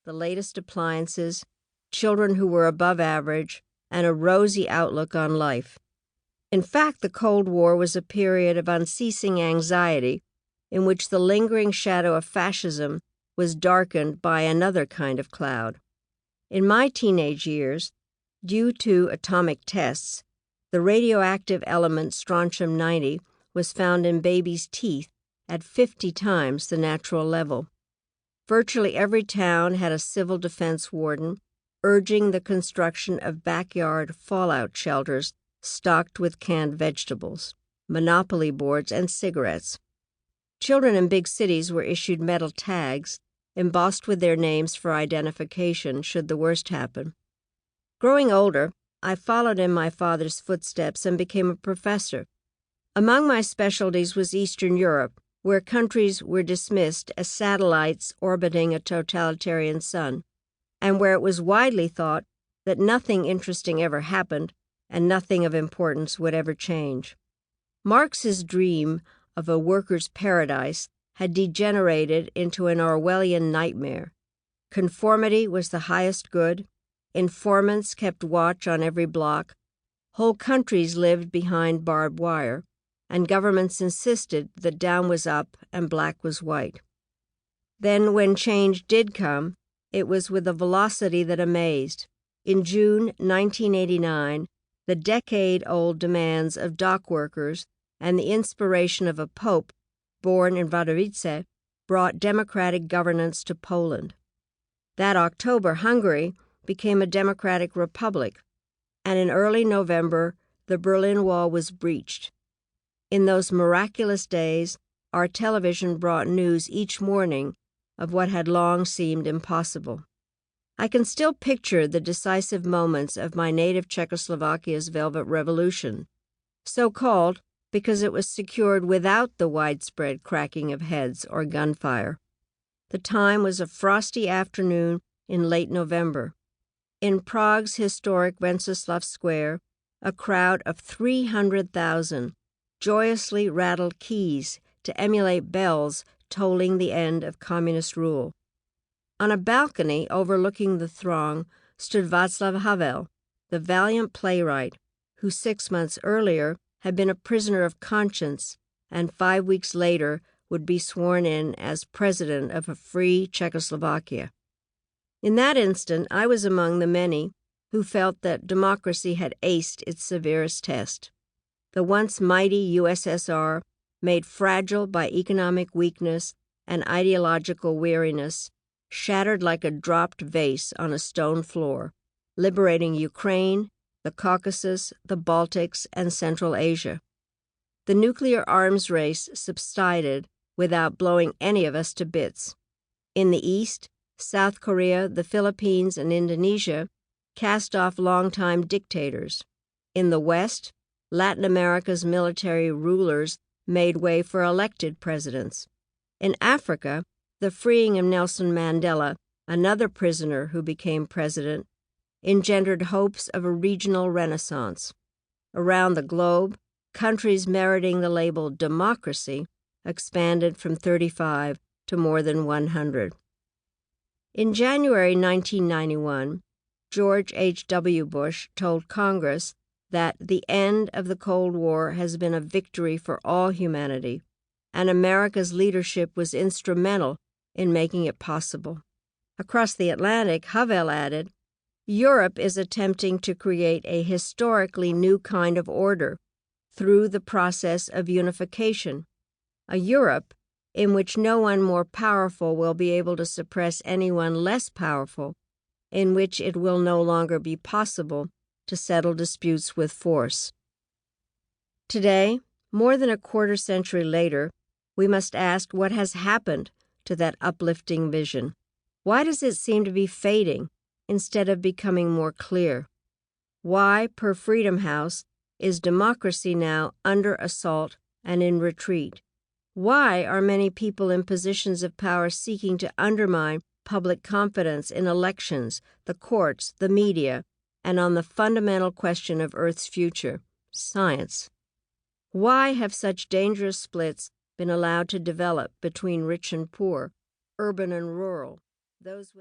the latest appliances, children who were above average, and a rosy outlook on life. In fact, the Cold War was a period of unceasing anxiety in which the lingering shadow of fascism was darkened by another kind of cloud. In my teenage years, due to atomic tests, the radioactive element strontium-90 was found in babies' teeth at 50 times the natural level. Virtually every town had a civil defense warden urging the construction of backyard fallout shelters stocked with canned vegetables, Monopoly boards, and cigarettes. Children in big cities were issued metal tags embossed with their names for identification should the worst happen. Growing older, I followed in my father's footsteps and became a professor. Among my specialties was Eastern Europe, where countries were dismissed as satellites orbiting a totalitarian sun, and where it was widely thought that nothing interesting ever happened and nothing of importance would ever change. Marx's dream of a worker's paradise had degenerated into an Orwellian nightmare. Conformity was the highest good, informants kept watch on every block, whole countries lived behind barbed wire, and governments insisted that down was up and black was white. Then, when change did come, it was with a velocity that amazed. In June 1989, the decade-old demands of dock workers and the inspiration of a pope born in Wadowice brought democratic governance to Poland. That October, Hungary became a democratic republic, and in early November, the Berlin Wall was breached. In those miraculous days, our television brought news each morning of what had long seemed impossible. I can still picture the decisive moments of my native Czechoslovakia's Velvet Revolution, so called because it was secured without the widespread cracking of heads or gunfire. The time was a frosty afternoon in late November. In Prague's historic Wenceslav Square, a crowd of 300,000 joyously rattled keys to emulate bells tolling the end of communist rule. On a balcony overlooking the throng stood Václav Havel, the valiant playwright who 6 months earlier had been a prisoner of conscience and 5 weeks later would be sworn in as president of a free Czechoslovakia. In that instant, I was among the many who felt that democracy had aced its severest test. The once mighty USSR, made fragile by economic weakness and ideological weariness, shattered like a dropped vase on a stone floor, liberating Ukraine, the Caucasus, the Baltics, and Central Asia. The nuclear arms race subsided without blowing any of us to bits. In the East, South Korea, the Philippines, and Indonesia cast off longtime dictators. In the West, Latin America's military rulers made way for elected presidents. In Africa, the freeing of Nelson Mandela, another prisoner who became president, engendered hopes of a regional renaissance. Around the globe, countries meriting the label democracy expanded from 35 to more than 100. In January 1991, George H.W. Bush told Congress that the end of the Cold War has been a victory for all humanity, and America's leadership was instrumental in making it possible. Across the Atlantic, Havel added, Europe is attempting to create a historically new kind of order through the process of unification, a Europe in which no one more powerful will be able to suppress anyone less powerful, in which it will no longer be possible to settle disputes with force. Today, more than a quarter century later, we must ask what has happened to that uplifting vision. Why does it seem to be fading instead of becoming more clear? Why, per Freedom House, is democracy now under assault and in retreat? Why are many people in positions of power seeking to undermine public confidence in elections, the courts, the media, and on the fundamental question of Earth's future, science? Why have such dangerous splits been allowed to develop between rich and poor, urban and rural, those with